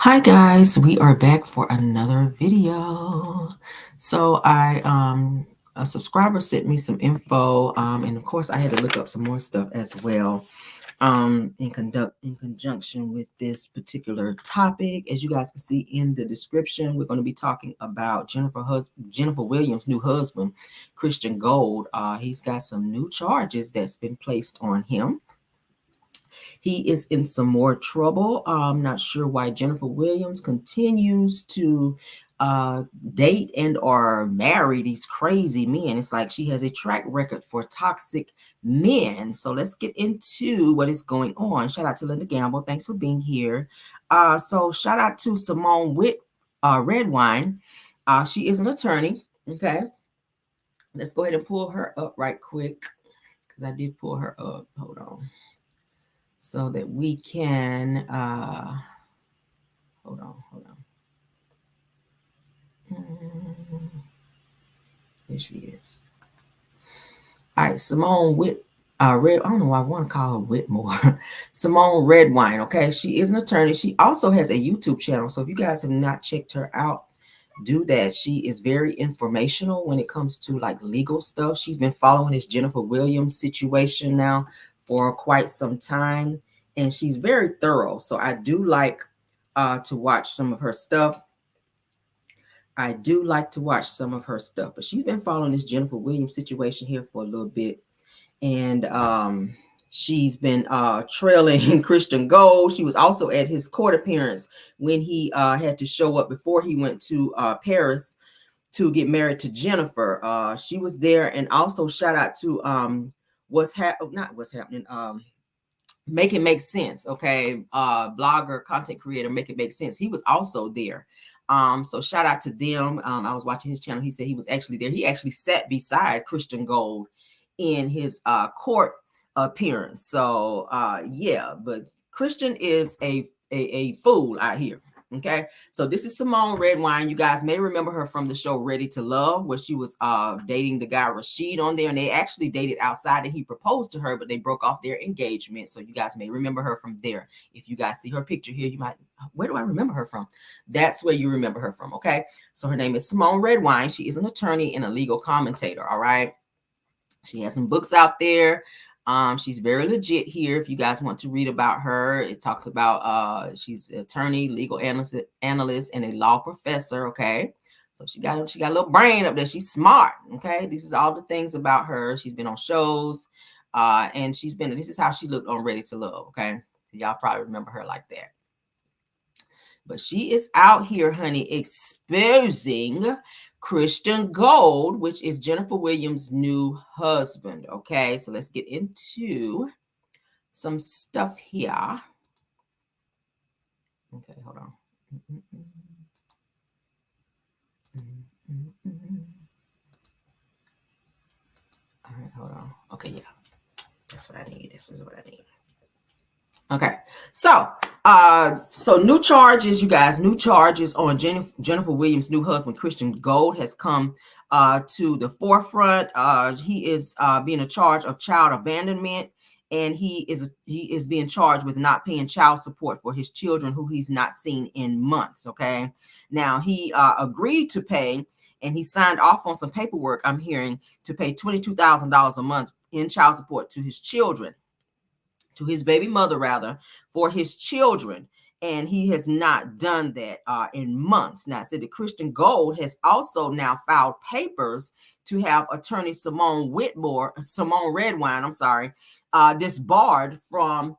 Hi guys, we are back for another video. So a subscriber sent me some info, and of course I had to look up some more stuff as well, in conjunction with this particular topic. As you guys can see in the description, we're going to be talking about Jennifer Williams' new husband, Christian Gold. He's got some new charges that's been placed on him. He is in some more trouble. I'm not sure why Jennifer Williams continues to date and or marry these crazy men. It's like she has a track record for toxic men. So let's get into what is going on. Shout out to Linda Gamble. Thanks for being here. So shout out to Simone Redwine. She is an attorney. Okay. Let's go ahead and pull her up right quick because I did pull her up. Hold on. So that we can, hold on. Here she is. All right, Simone Red, I don't know why I want to call her Whitmore. Simone Redwine, okay? She is an attorney. She also has a YouTube channel. So if you guys have not checked her out, do that. She is very informational when it comes to like legal stuff. She's been following this Jennifer Williams situation now for quite some time, and she's very thorough. So I do like to watch some of her stuff. But she's been following this Jennifer Williams situation here for a little bit. And she's been trailing Christian Gold. She was also at his court appearance when he had to show up before he went to Paris to get married to Jennifer. She was there. And also shout out to Make It Make Sense, okay? Blogger, content creator, Make It Make Sense. He was also there. So shout out to them. I was watching his channel. He said he was actually there. He actually sat beside Christian Gold in his court appearance. So yeah, but Christian is a fool out here. Okay, so this is Simone Redwine. You guys may remember her from the show Ready to Love, where she was dating the guy Rashid on there, and they actually dated outside, and he proposed to her, but they broke off their engagement. So you guys may remember her from there. If you guys see her picture here, you might, where do I remember her from? That's where you remember her from. Okay, so her name is Simone Redwine. She is an attorney and a legal commentator. All right, she has some books out there. She's very legit here. If you guys want to read about her, it talks about she's an attorney, legal analyst, and a law professor. Okay, so she got a little brain up there. She's smart. Okay, this is all the things about her. She's been on shows, and this is how she looked on Ready to Love. Okay, so y'all probably remember her like that. But she is out here, honey, exposing Christian Gold, which is Jennifer Williams' new husband. Okay, so let's get into some stuff here. Okay, hold on. All right, hold on. Okay, yeah, that's what I need. This is what I need. Okay, so new charges, you guys. New charges on Jennifer Williams' new husband, Christian Gold, has come to the forefront. He is being charged of child abandonment, and he is being charged with not paying child support for his children, who he's not seen in months. Okay, now he agreed to pay, and he signed off on some paperwork, I'm hearing, to pay $22,000 a month in child support to his children, to his baby mother rather, for his children, and he has not done that in months. Now, said that Christian Gold has also now filed papers to have attorney Simone Redwine, disbarred from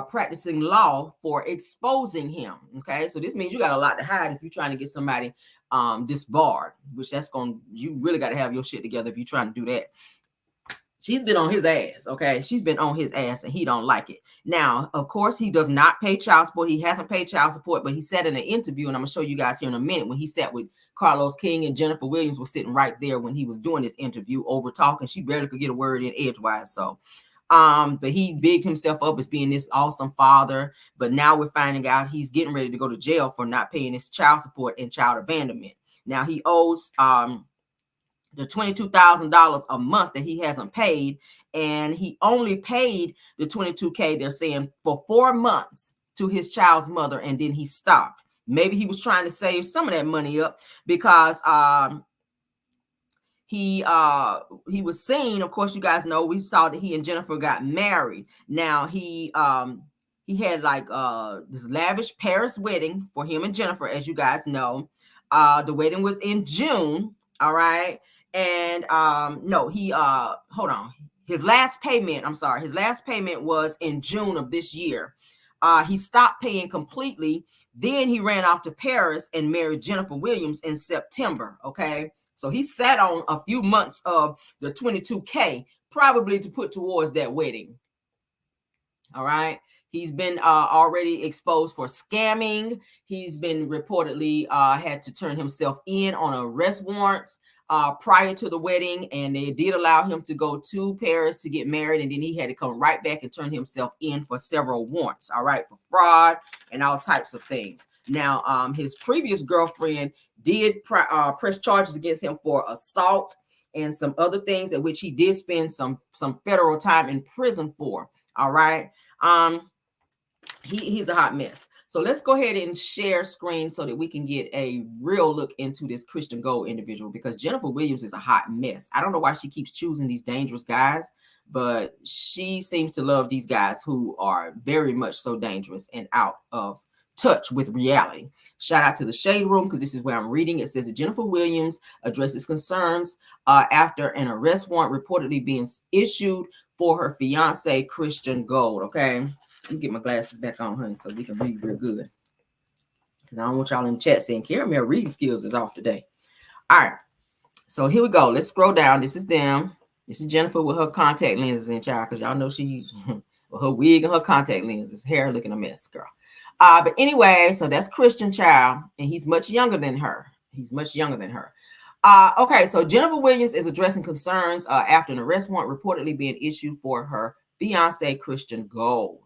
practicing law for exposing him. Okay, so this means you got a lot to hide if you're trying to get somebody disbarred, which you really got to have your shit together if you're trying to do that. She's been on his ass, okay? She's been on his ass, and he don't like it. Now, of course, he does not pay child support. He hasn't paid child support, but he said in an interview, and I'm going to show you guys here in a minute, when he sat with Carlos King and Jennifer Williams was sitting right there when he was doing this interview, over talking. She barely could get a word in edgewise. So, but he bigged himself up as being this awesome father. But now we're finding out he's getting ready to go to jail for not paying his child support and child abandonment. Now, he owes the $22,000 a month that he hasn't paid, and he only paid the $22K, they're saying, for 4 months to his child's mother, and then he stopped. Maybe he was trying to save some of that money up because he was seen, of course, you guys know, we saw that he and Jennifer got married. Now he had like this lavish Paris wedding for him and Jennifer, as you guys know. The wedding was in June, all right. And no, he hold on. His last payment was in June of this year. He stopped paying completely. Then he ran off to Paris and married Jennifer Williams in September, okay? So he sat on a few months of the $22K, probably to put towards that wedding. All right. He's been already exposed for scamming. He's been reportedly had to turn himself in on arrest warrants prior to the wedding. And they did allow him to go to Paris to get married. And then he had to come right back and turn himself in for several warrants. All right. For fraud and all types of things. Now, his previous girlfriend did press charges against him for assault and some other things at which he did spend some federal time in prison for. All right. He's a hot mess. So let's go ahead and share screen so that we can get a real look into this Christian Gold individual, because Jennifer Williams is a hot mess. I don't know why she keeps choosing these dangerous guys, but she seems to love these guys who are very much so dangerous and out of touch with reality. Shout out to the Shade Room, because this is where I'm reading. It says that Jennifer Williams addresses concerns after an arrest warrant reportedly being issued for her fiance, Christian Gold. Okay, let me get my glasses back on, honey, so we can read real good. Because I don't want y'all in the chat saying, Caramel reading skills is off today. All right, so here we go. Let's scroll down. This is them. This is Jennifer with her contact lenses in, child, because y'all know she, with her wig and her contact lenses, hair looking a mess, girl. But anyway, so that's Christian, child, and he's much younger than her. Okay, so Jennifer Williams is addressing concerns after an arrest warrant reportedly being issued for her fiance, Christian Gold.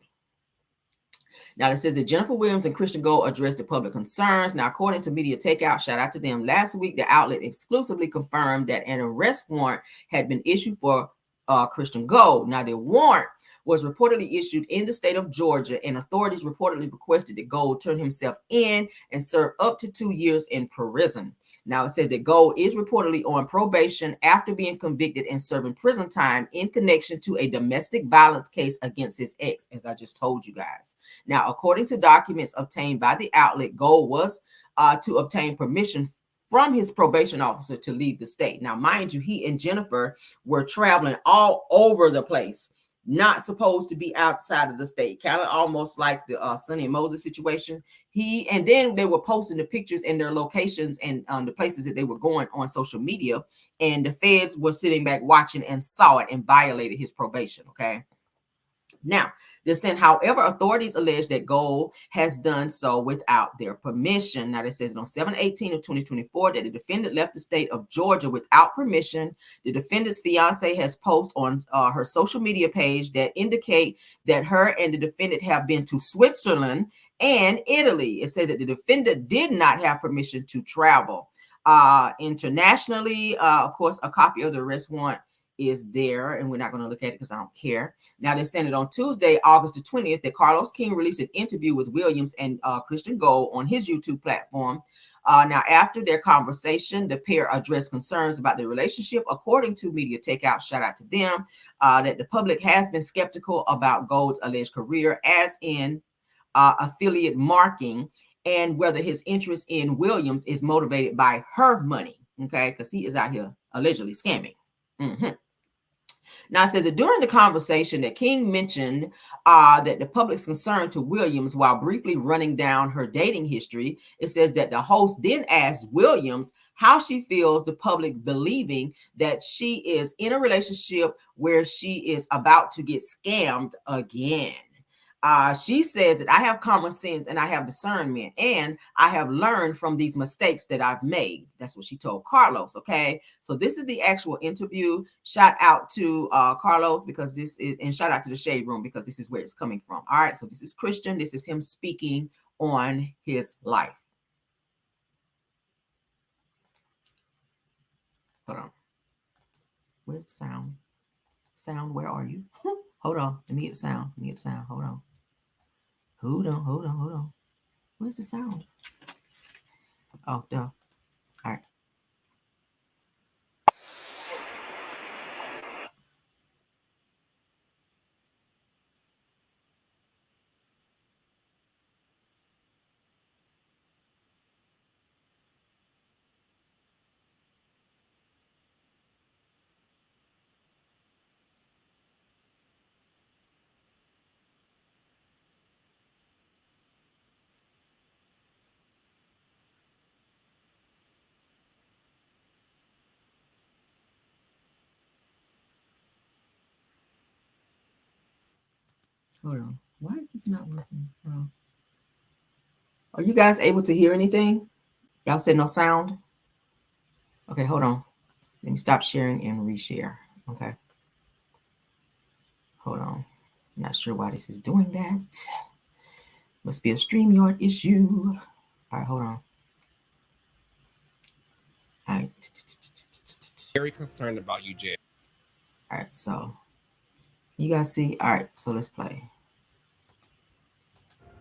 Now, it says that Jennifer Williams and Christian Gold addressed the public concerns. Now, according to Media Takeout, shout out to them, last week, the outlet exclusively confirmed that an arrest warrant had been issued for Christian Gold. Now, the warrant was reportedly issued in the state of Georgia, and authorities reportedly requested that Gold turn himself in and serve up to 2 years in prison. Now, it says that Gold is reportedly on probation after being convicted and serving prison time in connection to a domestic violence case against his ex, as I just told you guys. Now, according to documents obtained by the outlet, Gold was to obtain permission from his probation officer to leave the state. Now, mind you, he and Jennifer were traveling all over the place, not supposed to be outside of the state, kind of almost like the Sonny and Moses situation. And then they were posting the pictures and their locations and the places that they were going on social media, and the feds were sitting back watching and saw it and violated his probation. Okay. Now, they're saying, however, authorities allege that Gold has done so without their permission. Now, it says on 7/18 of 2024 that the defendant left the state of Georgia without permission. The defendant's fiance has posted on her social media page that indicate that her and the defendant have been to Switzerland and Italy. It says that the defendant did not have permission to travel internationally. Of course, a copy of the arrest warrant is there, and we're not going to look at it because I don't care. Now, they're saying it on Tuesday, August the 20th, that Carlos King released an interview with Williams and Christian Gold on his YouTube platform. Now, after their conversation, the pair addressed concerns about their relationship. According to Media Takeout, shout out to them, that the public has been skeptical about Gold's alleged career as in affiliate marketing, and whether his interest in Williams is motivated by her money, okay, because he is out here allegedly scamming. Now, it says that during the conversation that King mentioned that the public's concern to Williams while briefly running down her dating history. It says that the host then asked Williams how she feels the public believing that she is in a relationship where she is about to get scammed again. She says that I have common sense and I have discernment, and I have learned from these mistakes that I've made. That's what she told Carlos. Okay, so this is the actual interview. Shout out to Carlos, because this is, and shout out to the Shade Room, because this is where it's coming from. All right, so this is Christian. This is him speaking on his life. Hold on. Where's the sound? Sound, where are you? Hold on. Let me get sound. Hold on. Hold on. Where's the sound? Oh, no. All right. Hold on. Why is this not working? Are you guys able to hear anything? Y'all said no sound? Okay, hold on. Let me stop sharing and reshare. Okay. Hold on. I'm not sure why this is doing that. Must be a StreamYard issue. All right, hold on. All right. Very concerned about you, Jay. All right, so you guys see? All right, so let's play.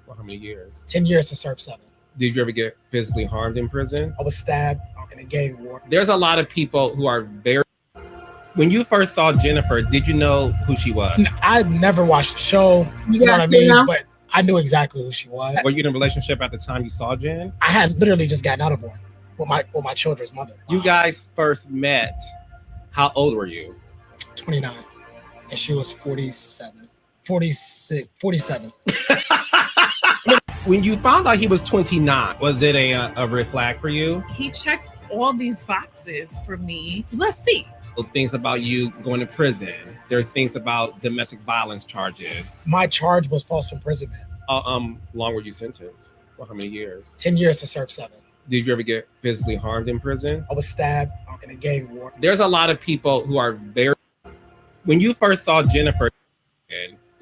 For how many years? 10 years to serve 7. Did you ever get physically harmed in prison? I was stabbed in a gang war. There's a lot of people who are very... When you first saw Jennifer, did you know who she was? I never watched the show, you know what I mean? But I knew exactly who she was. Were you in a relationship at the time you saw Jen? I had literally just gotten out of one with my children's mother. You guys first met, how old were you? 29, and she was 47. 47. When you found out he was 29, was it a red flag for you? He checks all these boxes for me. Let's see. Things about you going to prison. There's things about domestic violence charges. My charge was false imprisonment. Long were you sentenced? For how many years? 10 years to serve 7. Did you ever get physically harmed in prison? I was stabbed in a gang war. There's a lot of people who are very... When you first saw Jennifer,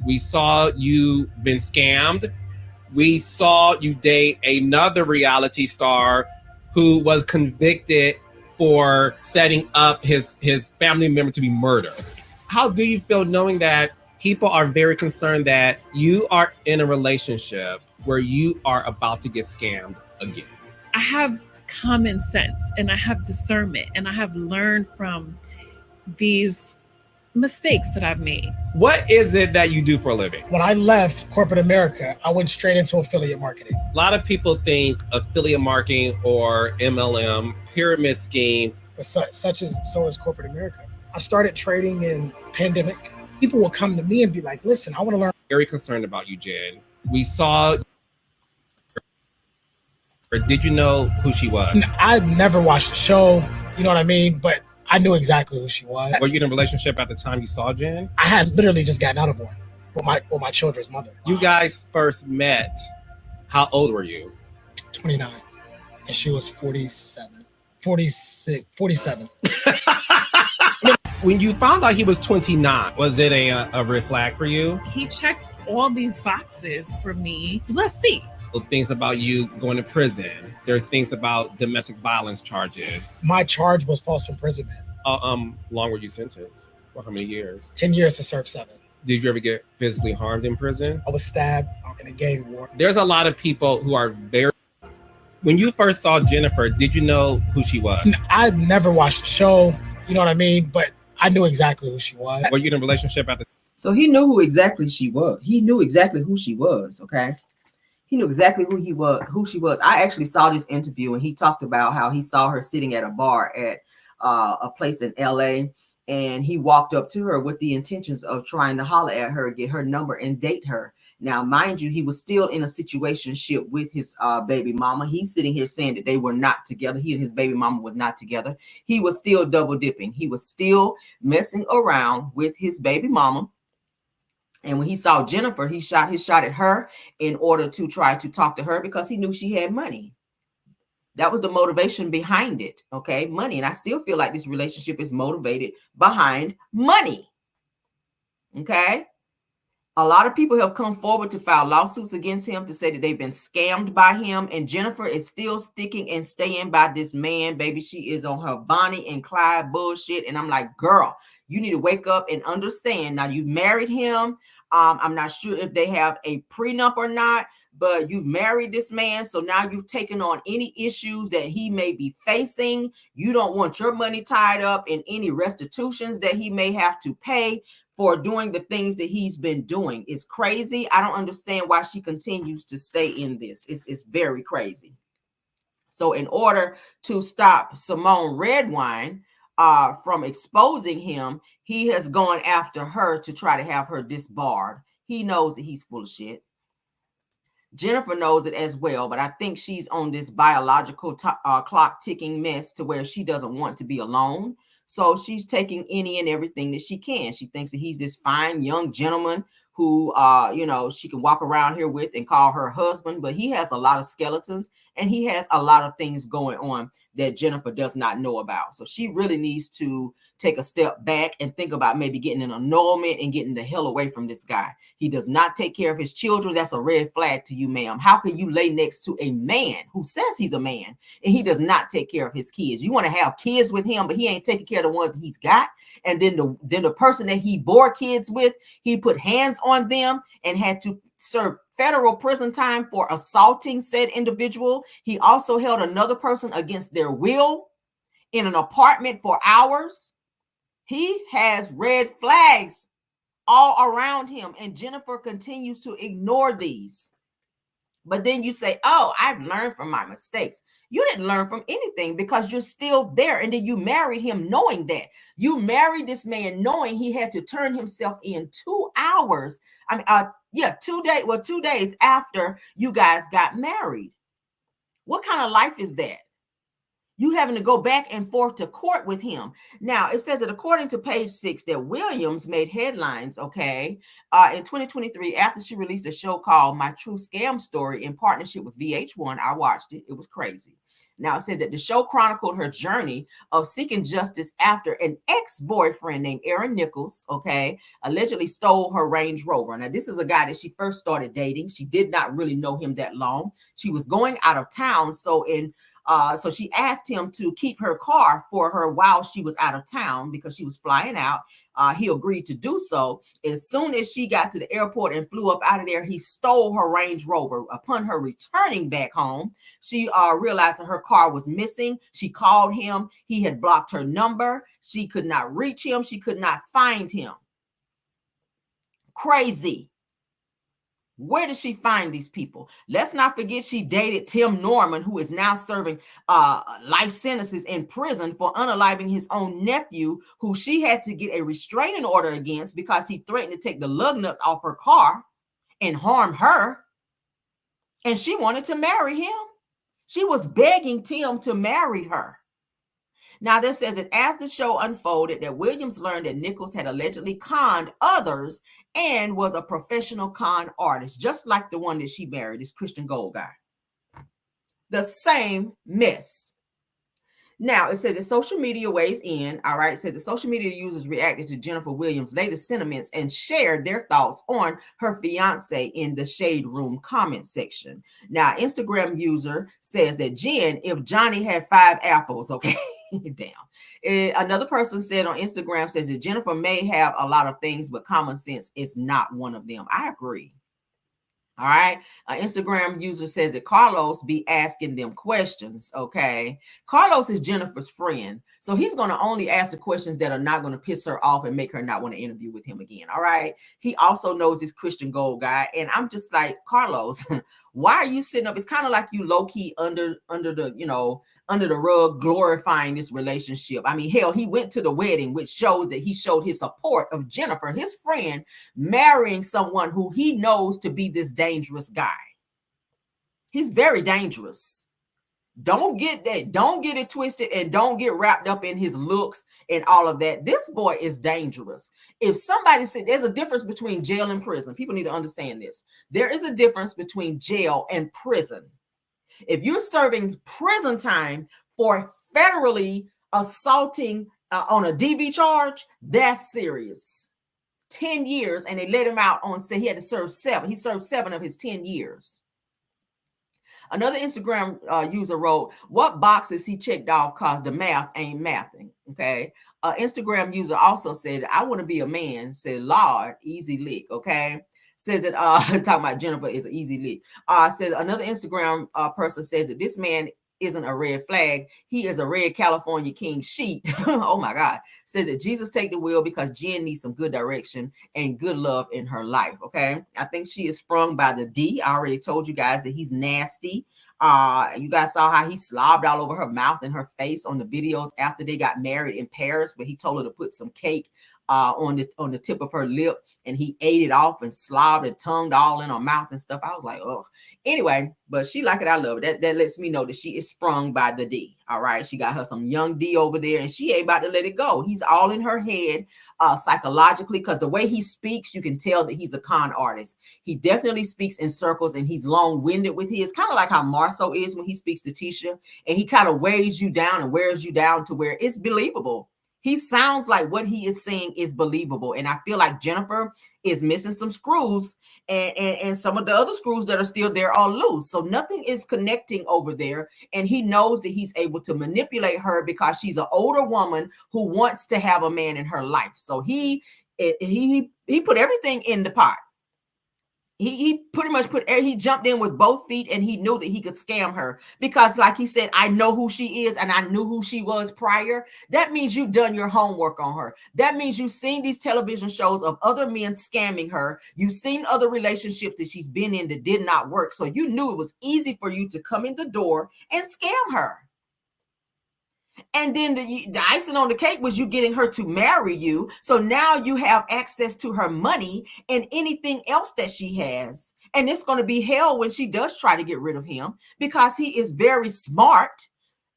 we saw you been scammed. We saw you date another reality star who was convicted for setting up his family member to be murdered. How do you feel knowing that people are very concerned that you are in a relationship where you are about to get scammed again? I have common sense and I have discernment and I have learned from these mistakes that I've made. What is it that you do for a living? When I left corporate America, I went straight into affiliate marketing. A lot of people think affiliate marketing or MLM, pyramid scheme. But so is corporate America. I started trading in pandemic. People will come to me and be like, listen, I want to learn. Very concerned about you, Jen. We saw... Or did you know who she was? I never watched the show, you know what I mean? But I knew exactly who she was. Were you in a relationship at the time you saw Jen? I had literally just gotten out of one with my children's mother. You guys first met, how old were you? 29, and she was 47. When you found out he was 29, was it a red flag for you? He checks all these boxes for me. Let's see. Things about you going to prison. There's things about domestic violence charges. My charge was false imprisonment. Long were you sentenced? For how many years? 10 years to serve 7. Did you ever get physically harmed in prison? I was stabbed in a gang war. There's a lot of people who are very... When you first saw Jennifer, did you know who she was? I never watched the show, you know what I mean? But I knew exactly who she was. Were you in a relationship at the... So he knew who exactly she was. He knew exactly who she was, okay? He knew exactly who she was. I actually saw this interview and he talked about how he saw her sitting at a bar at a place in LA, and he walked up to her with the intentions of trying to holler at her, get her number and date her. Now, mind you, he was still in a situationship with his baby mama. He's sitting here saying that they were not together. He and his baby mama was not together. He was still double dipping. He was still messing around with his baby mama. And when he saw Jennifer, he shot his shot at her in order to try to talk to her because he knew she had money. That was the motivation behind it. Okay, money. And I still feel like this relationship is motivated behind money. Okay. A lot of people have come forward to file lawsuits against him to say that they've been scammed by him. And Jennifer is still sticking and staying by this man, baby. She is on her Bonnie and Clyde bullshit. And I'm like, girl, you need to wake up and understand. Now, you've married him. I'm not sure if they have a prenup or not, but you've married this man. So now you've taken on any issues that he may be facing. You don't want your money tied up in any restitutions that he may have to pay for doing the things that he's been doing. It's crazy. I don't understand why she continues to stay in this. It's very crazy. So in order to stop Simone Redwine from exposing him, he has gone after her to try to have her disbarred. He knows that he's full of shit. Jennifer knows it as well, but I think she's on this biological clock ticking mess to where she doesn't want to be alone. So she's taking any and everything that she can. She thinks that he's this fine young gentleman who, she can walk around here with and call her husband, but he has a lot of skeletons and he has a lot of things going on that Jennifer does not know about. So she really needs to take a step back and think about maybe getting an annulment and getting the hell away from this guy. He does not take care of his children. That's a red flag to you, ma'am. How can you lay next to a man who says he's a man and he does not take care of his kids? You want to have kids with him, but he ain't taking care of the ones that he's got. And then the person that he bore kids with, he put hands on them and had to serve federal prison time for assaulting said individual. He also held another person against their will in an apartment for hours. He has red flags all around him, and Jennifer continues to ignore these. But then you say, oh, I've learned from my mistakes. You didn't learn from anything because you're still there. And then you married him knowing that. You married this man knowing he had to turn himself in 2 hours. 2 days after you guys got married. What kind of life is that? You having to go back and forth to court with him. Now, it says that according to page 6, that Williams made headlines, in 2023, after she released a show called My True Scam Story in partnership with VH1. I watched it. It was crazy. Now, it said that the show chronicled her journey of seeking justice after an ex-boyfriend named Aaron Nichols, allegedly stole her Range Rover. Now, this is a guy that she first started dating. She did not really know him that long. She was going out of town. So she asked him to keep her car for her while she was out of town because she was flying out. He agreed to do so. As soon as she got to the airport and flew up out of there, he stole her Range Rover. Upon her returning back home, she realized that her car was missing. She called him. He had blocked her number. She could not reach him. She could not find him. Crazy. Where did she find these people? Let's not forget she dated Tim Norman, who is now serving life sentences in prison for unaliving his own nephew, who she had to get a restraining order against because he threatened to take the lug nuts off her car and harm her. And she wanted to marry him. She was begging Tim to marry her. Now, this says that as the show unfolded, that Williams learned that Nichols had allegedly conned others and was a professional con artist, just like the one that she married, this Christian Gold guy. The same mess. Now, it says that social media weighs in. All right. It says that social media users reacted to Jennifer Williams' latest sentiments and shared their thoughts on her fiance in the Shade Room comment section. Now, Instagram user says that Jen, if Johnny had 5 apples, damn. Another person said on Instagram, says that Jennifer may have a lot of things, but common sense is not one of them. I agree. All right. Instagram user says that Carlos be asking them questions. Carlos is Jennifer's friend. So he's going to only ask the questions that are not going to piss her off and make her not want to interview with him again. All right. He also knows this Christian Gold guy. And I'm just like, Carlos, why are you sitting up? It's kind of like you low key under the rug glorifying this relationship. I mean, hell, he went to the wedding, which shows that he showed his support of Jennifer, his friend, marrying someone who he knows to be this dangerous guy. He's very dangerous. Don't get it twisted and don't get wrapped up in his looks and all of that. This boy is dangerous. If somebody said there's a difference between jail and prison, people need to understand this. There is a difference between jail and prison. If you're serving prison time for federally assaulting on a DV charge, that's serious. 10 years, and they let him out on, say he had to serve 7. He served 7 of his 10 years. Another Instagram user wrote, what boxes he checked off cause the math ain't mathing. Instagram user also said, I want to be a man. Said, Lord, easy lick. Says that talking about Jennifer is an easy lick. Says another Instagram person says that this man isn't a red flag. He is a red California king sheep. Oh my God. Says that Jesus take the wheel because Jen needs some good direction and good love in her life. Okay. I think she is sprung by the D. I already told you guys that he's nasty. You guys saw how he slobbed all over her mouth and her face on the videos after they got married in Paris, where he told her to put some cake on the tip of her lip, and he ate it off and slobbed and tongued all in her mouth and stuff. I was like, oh. Anyway, but she like it. I love it. That lets me know that she is sprung by the D. All right, she got her some young D over there, and she ain't about to let it go. He's all in her head psychologically, because the way he speaks, you can tell that he's a con artist. He definitely speaks in circles, and he's long-winded with his, kind of like how Marceau is when he speaks to Tisha, and he kind of weighs you down and wears you down to where it's believable. He sounds like what he is saying is believable. And I feel like Jennifer is missing some screws, and some of the other screws that are still there are loose. So nothing is connecting over there. And he knows that he's able to manipulate her because she's an older woman who wants to have a man in her life. So he put everything in the pot. He pretty much he jumped in with both feet, and he knew that he could scam her because, like he said, I know who she is and I knew who she was prior. That means you've done your homework on her. That means you've seen these television shows of other men scamming her. You've seen other relationships that she's been in that did not work. So you knew it was easy for you to come in the door and scam her. And then the icing on the cake was you getting her to marry you. So now you have access to her money and anything else that she has. And it's going to be hell when she does try to get rid of him, because he is very smart.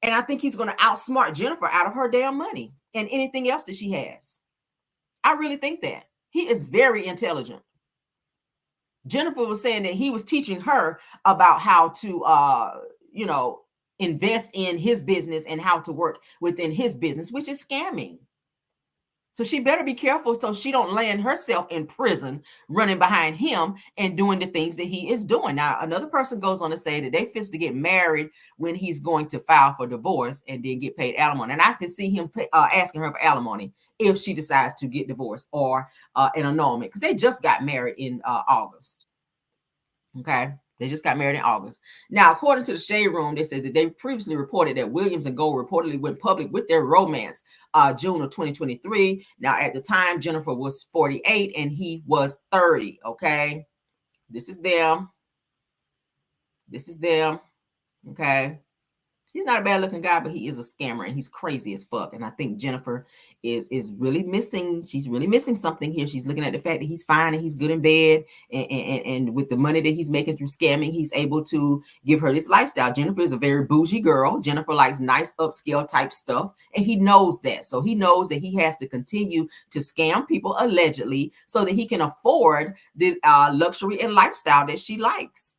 And I think he's going to outsmart Jennifer out of her damn money and anything else that she has. I really think that. He is very intelligent. Jennifer was saying that he was teaching her about how to, invest in his business and how to work within his business, which is scamming. So she better be careful so she don't land herself in prison running behind him and doing the things that he is doing. Now, another person goes on to say that they fix to get married when he's going to file for divorce and then get paid alimony. And I can see him asking her for alimony if she decides to get divorced or an annulment, because they just got married in August. Okay. They just got married in August. Now, according to the Shade Room, they said that they previously reported that Williams and Gold reportedly went public with their romance June of 2023. Now, at the time, Jennifer was 48 and he was 30. Okay. This is them. This is them. Okay. He's not a bad looking guy, but he is a scammer and he's crazy as fuck. And I think Jennifer is really missing. She's really missing something here. She's looking at the fact that he's fine and he's good in bed. And with the money that he's making through scamming, he's able to give her this lifestyle. Jennifer is a very bougie girl. Jennifer likes nice upscale type stuff. And he knows that. So he knows that he has to continue to scam people allegedly so that he can afford the luxury and lifestyle that she likes.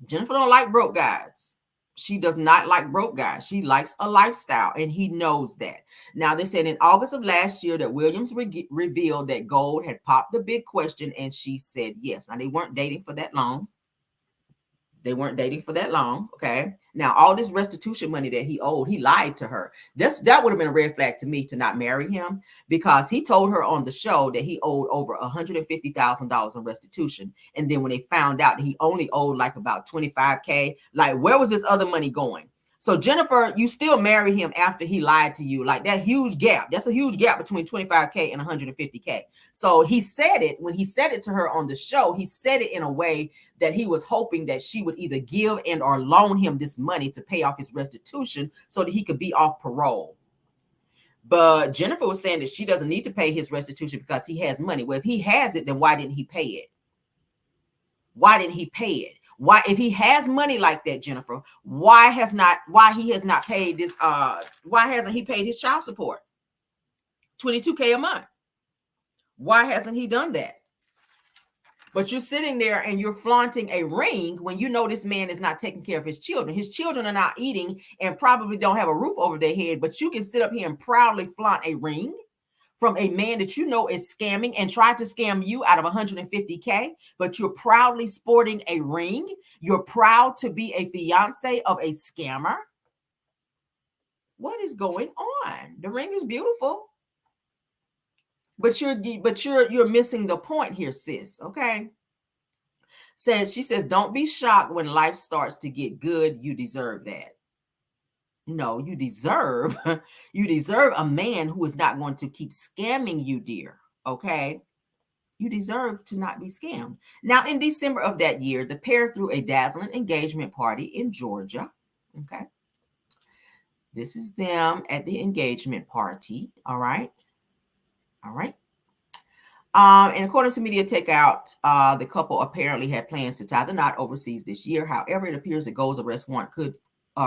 Jennifer don't like broke guys. She does not like broke guys. She likes a lifestyle, and he knows that. Now, they said in August of last year that Williams revealed that Gold had popped the big question, and she said yes. Now, they weren't dating for that long. They weren't dating for that long, okay? Now, all this restitution money that he owed, he lied to her. That would have been a red flag to me to not marry him, because he told her on the show that he owed over $150,000 in restitution. And then when they found out that he only owed like about $25K, like where was this other money going? So Jennifer, you still married him after he lied to you. Like that huge gap. That's a huge gap between 25K and 150K. So he said it, when he said it to her on the show, he said it in a way that he was hoping that she would either give and or loan him this money to pay off his restitution so that he could be off parole. But Jennifer was saying that she doesn't need to pay his restitution because he has money. Well, if he has it, then why didn't he pay it? Why didn't he pay it? Why, if he has money like that, Jennifer, why he has not paid this? Why hasn't he paid his child support? $22K a month. Why hasn't he done that? But you're sitting there and you're flaunting a ring when you know this man is not taking care of his children. His children are not eating and probably don't have a roof over their head, but you can sit up here and proudly flaunt a ring from a man that you know is scamming and tried to scam you out of $150K, but you're proudly sporting a ring. You're proud to be a fiance of a scammer. What is going on? The ring is beautiful. But you're missing the point here, sis. Okay. She says, don't be shocked when life starts to get good. You deserve that. No, you deserve a man who is not going to keep scamming you, dear. Okay. You deserve to not be scammed. Now, in December of that year, the pair threw a dazzling engagement party in Georgia. Okay. This is them at the engagement party. All right. All right. And according to Media Takeout, the couple apparently had plans to tie the knot overseas this year. However, it appears that Gold's arrest warrant could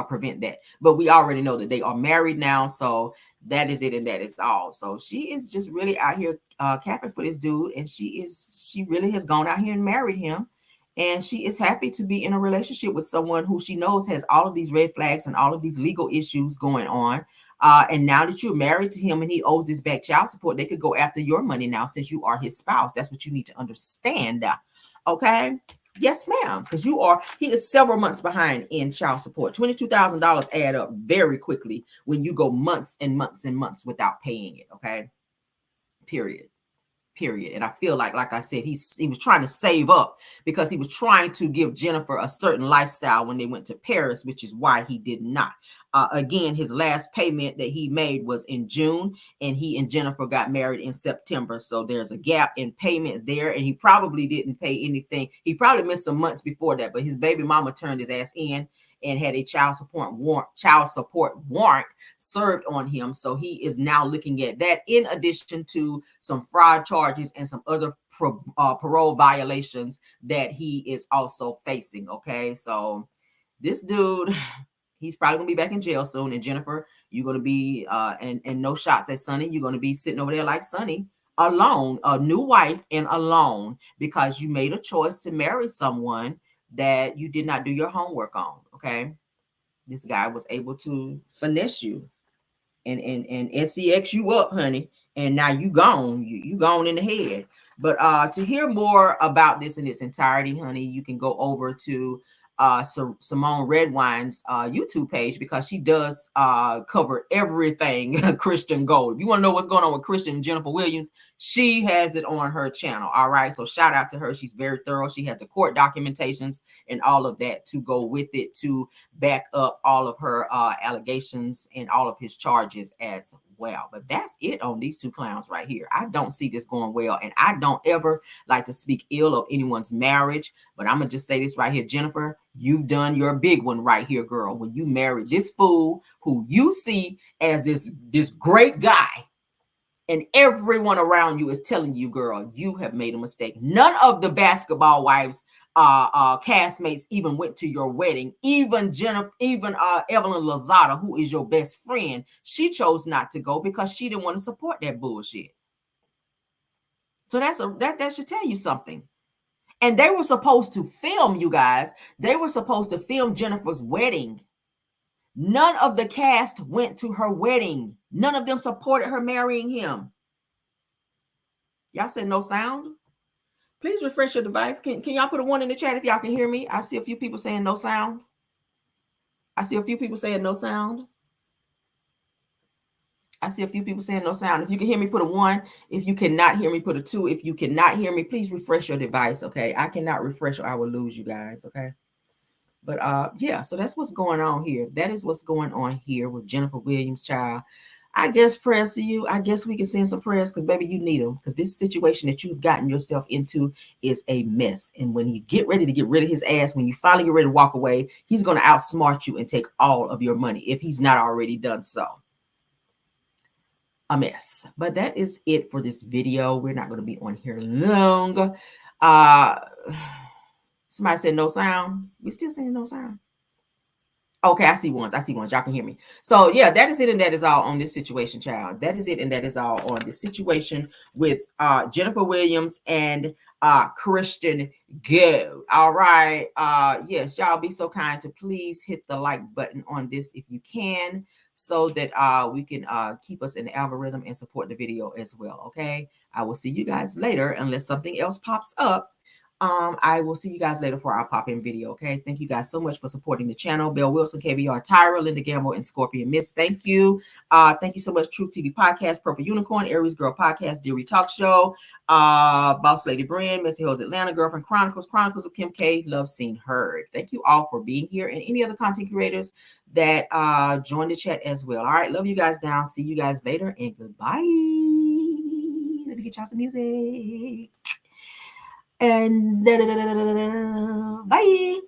prevent that. But we already know that they are married now. So that is it, and that is all. So she is just really out here capping for this dude. And she really has gone out here and married him. And she is happy to be in a relationship with someone who she knows has all of these red flags and all of these legal issues going on. And now that you're married to him and he owes this back child support, they could go after your money now since you are his spouse. That's what you need to understand. Okay. Yes, ma'am. Because he is several months behind in child support. $22,000 add up very quickly when you go months and months and months without paying it. Okay. Period. And I feel like I said, he was trying to save up because he was trying to give Jennifer a certain lifestyle when they went to Paris, which is why he did not. Again, his last payment that he made was in June, and he and Jennifer got married in September. So there's a gap in payment there, and he probably didn't pay anything. He probably missed some months before that, but his baby mama turned his ass in and had a child support warrant served on him. So he is now looking at that in addition to some fraud charges and some other parole violations that he is also facing. Okay, so this dude, he's probably gonna be back in jail soon. And Jennifer, you're gonna be and no shots at Sonny. You're gonna be sitting over there like Sonny, alone, a new wife and alone, because you made a choice to marry someone that you did not do your homework on. Okay, this guy was able to finesse you and SEX you up, honey, and now you gone. You gone in the head. But to hear more about this in its entirety, honey, you can go over to Simone Redwine's YouTube page, because she does cover everything Christian Gold. If you want to know what's going on with Christian Jennifer Williams, she has it on her channel. All right, so shout out to her. She's very thorough. She has the court documentations and all of that to go with it to back up all of her allegations and all of his charges as well. But that's it on these two clowns right here. I don't see this going well, and I don't ever like to speak ill of anyone's marriage, but I'm gonna just say this right here, Jennifer, you've done your big one right here, girl, when you married this fool who you see as this great guy, and everyone around you is telling you, girl, you have made a mistake. None of the basketball wives castmates even went to your wedding. Even Evelyn Lozada, who is your best friend, she chose not to go because she didn't want to support that bullshit. So that should tell you something. And they were supposed to film, you guys. They were supposed to film Jennifer's wedding. None of the cast went to her wedding. None of them supported her marrying him. Y'all said no sound? Please refresh your device. Can y'all put a 1 in the chat if y'all can hear me? I see a few people saying no sound. I see a few people saying no sound. I see a few people saying no sound. If you can hear me, put a 1. If you cannot hear me, put a 2. If you cannot hear me, please refresh your device, okay? I cannot refresh or I will lose you guys, okay? But yeah, so that's what's going on here. That is what's going on here with Jennifer Williams, child. I guess prayers to you. I guess we can send some prayers because, baby, you need them, because this situation that you've gotten yourself into is a mess. And when you get ready to get rid of his ass, when you finally get ready to walk away, he's going to outsmart you and take all of your money if he's not already done so. A mess. But that is it for this video. We're not going to be on here long. Somebody said no sound. We still saying no sound. Okay, I see ones. Y'all can hear me. So yeah, that is it, and that is all on this situation, child. That is it, and that is all on this situation with Jennifer Williams and Christian Gold. All right. Yes, y'all be so kind to please hit the like button on this if you can, so that we can keep us in the algorithm and support the video as well. Okay. I will see you guys later unless something else pops up. I will see you guys later for our pop-in video. Okay. Thank you guys so much for supporting the channel. Bill Wilson, KBR, Tyra, Linda Gamble, and Scorpion Miss. Thank you. Thank you so much. Truth TV Podcast, Purple Unicorn, Aries Girl Podcast, Deary Talk Show, Boss Lady Brand, Missy Hills Atlanta, Girlfriend Chronicles, Chronicles of Kim K, Love Seen Heard. Thank you all for being here, and any other content creators that join the chat as well. All right. Love you guys down. See you guys later, and goodbye. Let me get y'all some music. And bye.